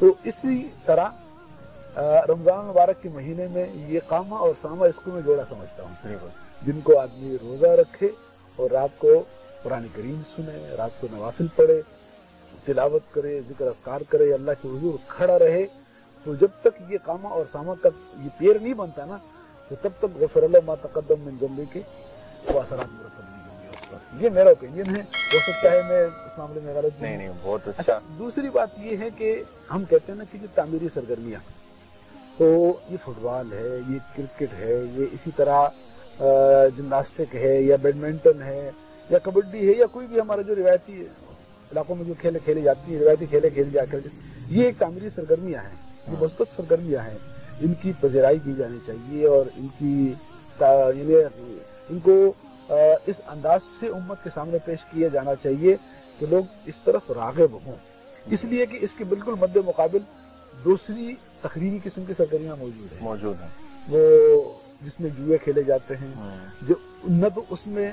تو اسی طرح رمضان مبارک کے مہینے میں یہ قامہ اور سامہ اس کو میں جوڑا سمجھتا ہوں. جن کو آدمی روزہ رکھے اور رات کو قرآن کریم سنے، رات کو نوافل پڑھے، تلاوت کرے، ذکر اذکار کرے، اللہ کے حضور کھڑا رہے، تو جب تک یہ قامہ اور سامہ کا یہ پیر نہیں بنتا نا، تو تب تک غفر اللہ ما تقدم من ذنبی کے وہ اثرات مرتب نہیں ہوں گے اس پر. یہ میرا اوپینین ہے، ہو سکتا ہے میں اس معاملے میں غلط نہیں بہت اچھا. دوسری بات یہ ہے کہ ہم کہتے ہیں نا کہ یہ تعمیری سرگرمیاں، تو یہ فٹ بال ہے، یہ کرکٹ ہے، یہ اسی طرح جمناسٹک ہے یا بیڈمنٹن ہے یا کبڈی ہے یا کوئی بھی ہمارا جو روایتی علاقوں میں جو کھیلے کھیلے جاتی ہیں، روایتی کھیلے کھیل جا کر، یہ ایک تعمیری سرگرمیاں ہیں، یہ مثبت سرگرمیاں ہیں. ان کی پذیرائی کی جانی چاہیے اور ان کو اس انداز سے امت کے سامنے پیش کیا جانا چاہیے کہ لوگ اس طرف راغب ہوں. اس لیے کہ اس کے بالکل مد مقابل دوسری تخریبی قسم کی سرگرمیاں موجود ہیں وہ جس میں جوئے کھیلے جاتے ہیں، جو نہ تو اس میں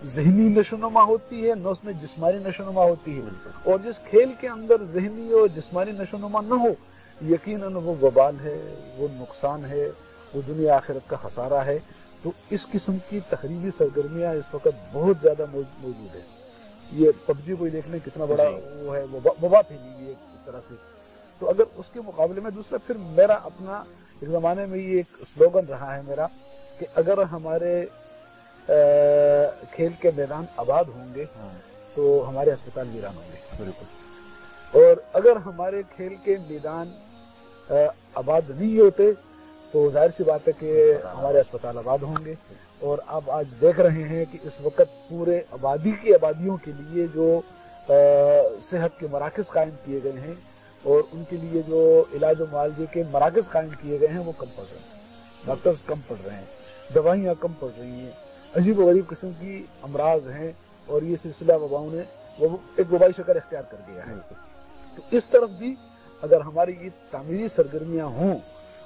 ذہنی نشوونما ہوتی ہے نہ اس میں جسمانی نشوونما ہوتی ہے، اور جس کھیل کے اندر ذہنی اور جسمانی نشوونما نہ ہو یقیناً وہ وبال ہے، وہ نقصان ہے، وہ دنیا آخرت کا خسارہ ہے. تو اس قسم کی تخریبی سرگرمیاں اس وقت بہت زیادہ موجود ہے. یہ پب جی کو دیکھ لیں کتنا بڑا وہ ہے، وبا پھیلی ہوئی ہے ایک طرح سے. تو اگر اس کے مقابلے میں دوسرا پھر میرا اپنا ایک زمانے میں یہ ایک سلوگن رہا ہے میرا کہ اگر ہمارے کھیل کے میدان آباد ہوں گے تو ہمارے اسپتال ویران ہوں گے. بالکل. اور اگر ہمارے کھیل کے میدان آباد نہیں ہوتے تو ظاہر سی بات ہے کہ ہمارے اسپتال آباد ہوں گے. اور آپ آج دیکھ رہے ہیں کہ اس وقت پورے آبادی کی آبادیوں کے لیے جو صحت کے مراکز قائم کیے گئے ہیں اور ان کے لیے جو علاج و معالجے کے مراکز قائم کیے گئے ہیں وہ کم پڑ رہے ہیں، ڈاکٹرز کم پڑ رہے ہیں، دوائیاں کم پڑ رہی ہیں، عجیب و غریب قسم کی امراض ہیں، اور یہ سلسلہ وباؤں نے ایک وبائی شکل اختیار کر دیا ہے. تو اس طرف بھی اگر ہماری یہ تعمیری سرگرمیاں ہوں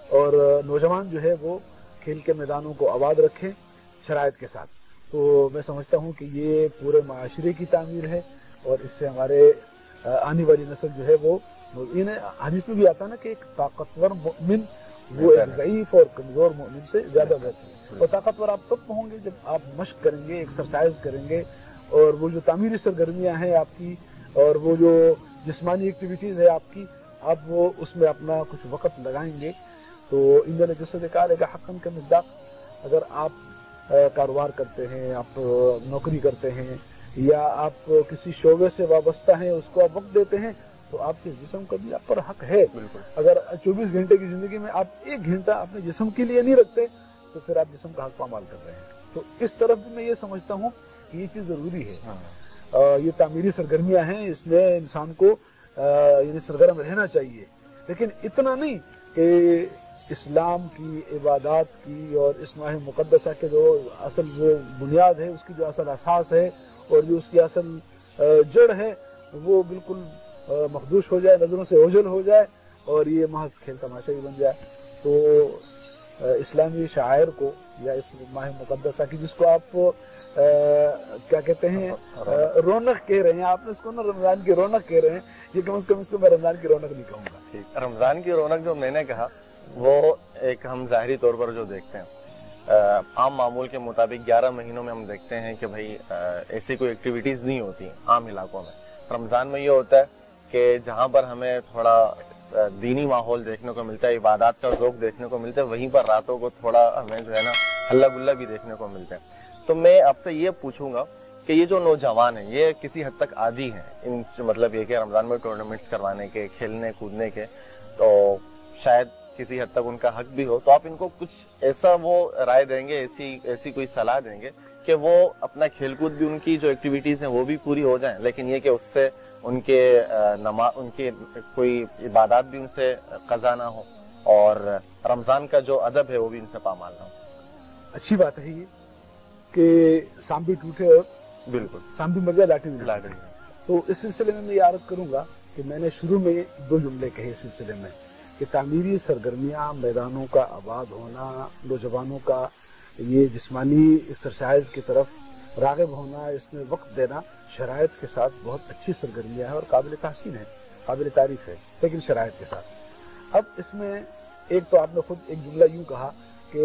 اور نوجوان جو ہے وہ کھیل کے میدانوں کو آباد رکھیں شرائط کے ساتھ، تو میں سمجھتا ہوں کہ یہ پورے معاشرے کی تعمیر ہے اور اس سے ہمارے آنے والی نسل جو ہے وہ حدیث میں بھی آتا ہے نا کہ ایک طاقتور مومن وہ ایک ضعیف اور کمزور مومن سے زیادہ بہتر ہے. اور طاقتور آپ تب ہوں گے جب آپ مشق کریں گے، ایکسرسائز کریں گے، اور وہ جو تعمیری سرگرمیاں ہیں آپ کی اور وہ جو جسمانی ایکٹیویٹیز ہے آپ کی، آپ وہ اس میں اپنا کچھ وقت لگائیں گے تو ان جسد کار کا حقاً کا مصداق. اگر آپ کاروبار کرتے ہیں، آپ نوکری کرتے ہیں یا آپ کسی شعبے سے وابستہ ہیں، اس کو آپ وقت دیتے ہیں، تو آپ کے جسم کا بھی آپ پر حق ہے. اگر 24 گھنٹے کی زندگی میں آپ 1 گھنٹہ اپنے جسم کے لیے نہیں رکھتے تو پھر آپ جسم کا حق پامال کر رہے ہیں. تو اس طرف بھی میں یہ سمجھتا ہوں کہ یہ چیز ضروری ہے. یہ تعمیری سرگرمیاں ہیں، اس میں انسان کو یعنی سرگرم رہنا چاہیے، لیکن اتنا نہیں کہ اسلام کی عبادات کی اور اس ماہ مقدسہ کے جو اصل وہ بنیاد ہے، اس کی جو اصل اساس ہے اور جو اس کی اصل جڑ ہے وہ بالکل مخدوش ہو جائے، نظروں سے اوجھل ہو جائے اور یہ محض کھیل تماشا ہی بن جائے. تو اسلامی شاعر کو یا اس ماہ مقدسہ کی جس کو آپ کیا کہتے ہیں رونق کہہ رہے ہیں، آپ نے اس کو نا رمضان کی رونق کہہ رہے ہیں، یہ کم از کم اس کو میں رمضان کی رونق نہیں کہوں گا. رمضان کی رونق جو میں نے کہا وہ ایک ہم ظاہری طور پر جو دیکھتے ہیں عام معمول کے مطابق 11 مہینوں میں ہم دیکھتے ہیں کہ بھائی ایسی کوئی ایکٹیویٹیز نہیں ہوتی عام علاقوں میں. رمضان میں یہ ہوتا ہے کہ جہاں پر ہمیں تھوڑا دینی ماحول دیکھنے کو ملتا ہے، عبادات کا ذوق دیکھنے کو ملتا ہے، وہیں پر راتوں کو تھوڑا ہمیں جو ہے نا ہلا گلا بھی دیکھنے کو ملتا ہے. تو میں آپ سے یہ پوچھوں گا کہ یہ جو نوجوان ہیں یہ کسی حد تک عادی ہیں ان مطلب یہ کہ رمضان میں ٹورنامنٹس کروانے کے، کھیلنے کودنے کے، تو شاید کسی حد تک ان کا حق بھی ہو، تو آپ ان کو کچھ ایسا وہ رائے دیں گے، ایسی کوئی صلاح دیں گے کہ وہ اپنا کھیل کود بھی ان کی جو ایکٹیویٹیز ہیں وہ بھی پوری ہو جائیں، لیکن یہ کہ اس سے ان کے کوئی عبادات بھی ان سے قضا نہ ہو اور رمضان کا جو ادب ہے وہ بھی ان سے پامال نہ ہو. اچھی بات ہے یہ کہ سانبی ٹوٹے اور بالکل سانبی مر جائے لاٹھی بھی لاٹھی. تو اس سلسلے میں یہ عرض کروں گا کہ میں نے شروع میں 2 جملے کہے اس سلسلے میں کہ تعمیری سرگرمیاں، میدانوں کا آباد ہونا، نوجوانوں کا یہ جسمانی ایکسرسائز کی طرف راغب ہونا، اس میں وقت دینا شرائط کے ساتھ بہت اچھی سرگرمیاں ہے اور قابل تحسین ہے. قابل تعریف ہے لیکن شرائط کے ساتھ. اب اس میں ایک تو آپ نے خود ایک جملہ یوں کہا کہ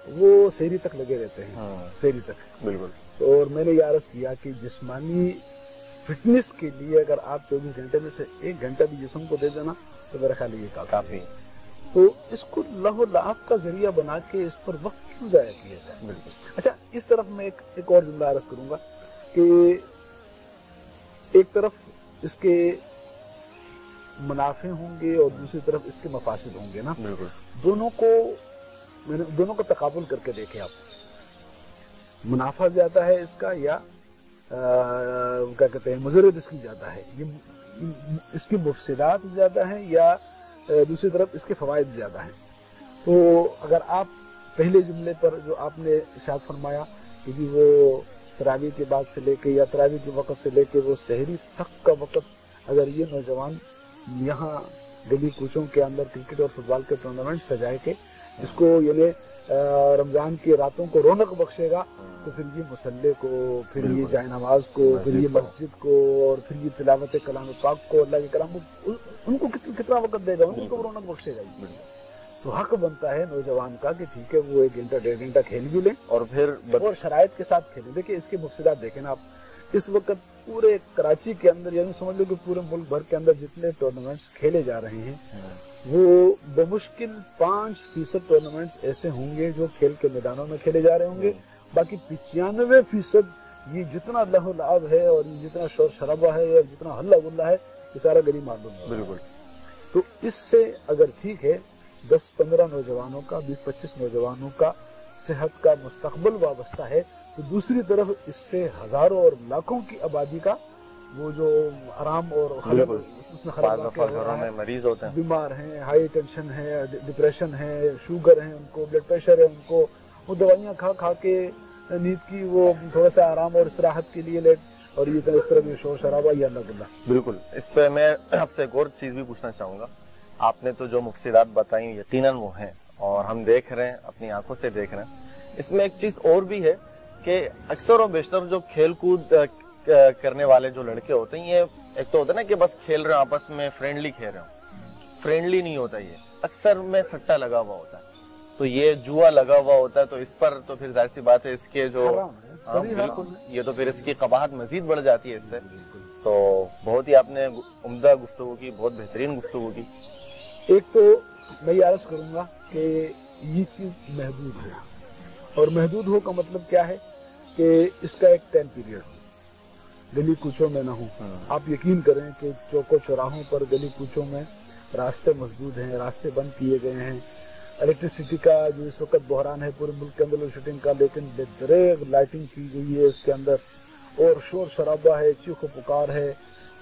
وہ سحری تک لگے رہتے ہیں, سحری تک. بالکل. اور میں نے یہ عرض کیا کہ جسمانی فٹنس کے لیے اگر آپ 24 گھنٹے میں سے 1 گھنٹہ بھی جسم کو دے دینا تو میرا خیال یہ کافی. تو اس کو لہو لعب کا ذریعہ بنا کے اس پر وقت کیوں ضائع کیا جائے. بالکل. اچھا, اس طرف میں ایک اور جملہ عرض کروں گا کہ ایک طرف اس کے منافع ہوں گے اور دوسری طرف اس کے مفاسد ہوں گے نا. دونوں کو تقابل کر کے دیکھیں آپ. منافع زیادہ ہے اس کا یا کیا کہتے ہیں مضرت اس کی زیادہ ہے, اس کی مفسدات زیادہ ہیں یا دوسری طرف اس کے فوائد زیادہ ہیں. تو اگر آپ پہلے جملے پر جو آپ نے ارشاد فرمایا کہ وہ تراویح کے بعد سے لے کے یا تراویح کے وقت سے لے کے وہ سحری تک کا وقت اگر یہ نوجوان یہاں گلی کوچوں کے اندر کرکٹ اور فٹ بال کے ٹورنامنٹ سجائے کے اس کو یعنی رمضان کی راتوں کو رونق بخشے گا, تو پھر یہ مصلی کو, پھر یہ جائے نماز کو, پھر یہ مسجد کو, اور پھر یہ تلاوت کلام پاک کو, اللہ کے کلام کو, ان کو کتنا وقت دے گا, ان کو رونق بخشے گا. تو حق بنتا ہے نوجوان کا کہ ٹھیک ہے وہ 1 گھنٹہ 1.5 گھنٹہ کھیل بھی لیں اور پھر شرائط کے ساتھ کھیلیں. دیکھیں اس کے مفسدات دیکھیں نا آپ. اس وقت پورے کراچی کے اندر یعنی سمجھ لو کہ پورے ملک بھر کے اندر جتنے ٹورنامنٹس کھیلے جا رہے ہیں وہ بمشکل 5% ٹورنامنٹس ایسے ہوں گے جو کھیل کے میدانوں میں کھیلے جا رہے ہوں گے. باقی 95% یہ جتنا لہو لعب ہے اور یہ جتنا شور شرابہ ہے اور جتنا ہلا گلا ہے یہ سارا گلی معلوم ہے. بالکل. تو اس سے اگر ٹھیک ہے 10-15 نوجوانوں کا 20-25 نوجوانوں کا صحت کا مستقبل وابستہ ہے, تو دوسری طرف اس سے ہزاروں اور لاکھوں کی آبادی کا وہ جو آرام اور اس میں مریض ہوتے ہیں, بیمار ہیں, ہائی ٹینشن ہے, ڈپریشن ہے, شوگر ہے, ان کو بلڈ پریشر ہے, ان کو وہ دوائیاں کھا کے نیند کی وہ تھوڑا سا آرام اور استراحت کے لیے لیٹ, اور یہ اس طرح کی شور شرابہ یا اللہ اللہ. بالکل. اس پہ میں آپ سے ایک اور چیز بھی پوچھنا چاہوں گا. آپ نے تو جو مفسدات بتائیں یقیناً وہ ہیں اور ہم دیکھ رہے ہیں, اپنی آنکھوں سے دیکھ رہے ہیں. اس میں ایک چیز اور بھی ہے کہ اکثر و بیشتر جو کھیل کود کرنے والے جو لڑکے ہوتے ہیں, یہ ایک تو ہوتا ہے نا کہ بس کھیل رہے ہیں آپس میں فرینڈلی کھیل رہے ہیں, فرینڈلی نہیں ہوتا, یہ اکثر میں سٹا لگا ہوا ہوتا ہے, تو یہ جوا لگا ہوا ہوتا ہے. تو اس پر تو پھر ظاہر سی بات ہے اس کے جو بالکل یہ تو پھر اس کی قباحت مزید بڑھ جاتی ہے اس سے. تو بہت ہی آپ نے عمدہ گفتگو کی, بہت بہترین گفتگو کی. ایک تو میں یہ عرض کروں گا کہ یہ چیز محدود ہے, اور محدود ہو کا مطلب کیا ہے کہ اس کا ایک ٹائم پیریڈ ہو, گلی کوچوں میں نہ ہو. آپ یقین کریں کہ چوکوں چوراہوں پر گلی کوچوں میں راستے مسدود ہیں, راستے بند کیے گئے ہیں, الیکٹریسٹی کا جو اس وقت بحران ہے پورے ملک کے اندر شوٹنگ کا, لیکن بے دریغ لائٹنگ کی گئی ہے اس کے اندر, اور شور شرابہ ہے, چیخ و پکار ہے,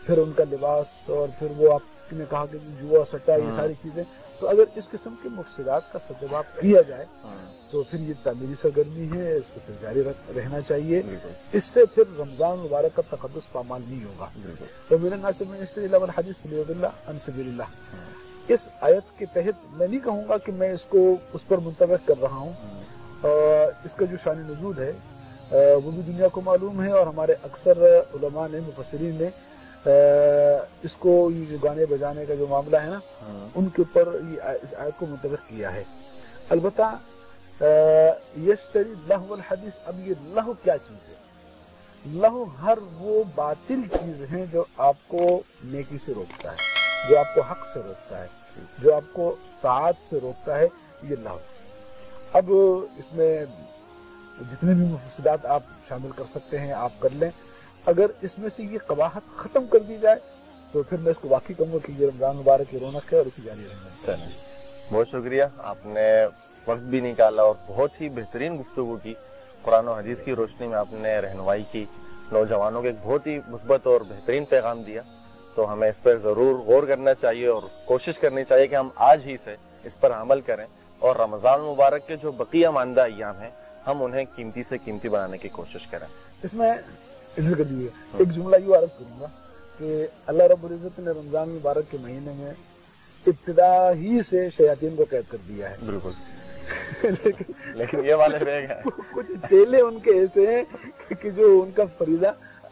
پھر ان کا لباس, اور پھر وہ آپ نے کہا کہ جوا سٹا, یہ ساری چیزیں. تو اگر اس قسم کے مفسدات کا سدباب کیا جائے تو پھر یہ تعمیری سرگرمی ہے, اس کو پھر جاری رہنا چاہیے. اس سے پھر رمضان مبارک کا تقدس پامال نہیں ہوگا. تو میرے ناصر منسٹری اللہ والحدیث صلی اللہ عن سبیل اللہ, اس آیت کے تحت میں نہیں کہوں گا کہ میں اس کو اس پر منطبق کر رہا ہوں. اس کا جو شان نزول ہے وہ بھی دنیا کو معلوم ہے, اور ہمارے اکثر علماء نے, مفسرین نے اس کو یہ جو گانے بجانے کا جو معاملہ ہے نا ان کے اوپر اس آیت کو منطبق کیا ہے. البتہ یشتری لہو والحدیث, اب یہ لہو کیا چیز ہے؟ لہو ہر وہ باطل چیز ہے جو آپ کو نیکی سے روکتا ہے, جو آپ کو حق سے روکتا ہے, جو آپ کو طاعت سے روکتا ہے, یہ لہو. اب اس میں جتنے بھی مفسدات آپ شامل کر سکتے ہیں آپ کر لیں. اگر اس میں سے یہ قباحت ختم کر دی جائے تو پھر میں اس کو واقعی کہوں گا کہ یہ رمضان مبارک کی رونق ہے اور اسے جاری رہنا ہے. بہت شکریہ, آپ نے وقت بھی نکالا اور بہت ہی بہترین گفتگو کی. قرآن و حدیث کی روشنی میں آپ نے رہنمائی کی, نوجوانوں کے ایک بہت ہی مثبت اور بہترین پیغام دیا. تو ہمیں اس پر ضرور غور کرنا چاہیے اور کوشش کرنی چاہیے کہ ہم آج ہی سے اس پر عمل کریں, اور رمضان مبارک کے جو بقیہ ماندہ ایام ہیں ہم انہیں قیمتی سے قیمتی بنانے کی کوشش کریں. اس میں ایک جملہ یوں عرض کروں گا کہ اللہ رب العزت نے رمضان مبارک کے مہینے میں ابتدا ہی سے شیاطین کو قید کر دیا ہے. بالکل. لیکن یہ والے بیگ ہیں, کچھ چیلے ان کے ایسے ہیں کہ جو ان کا فریضہ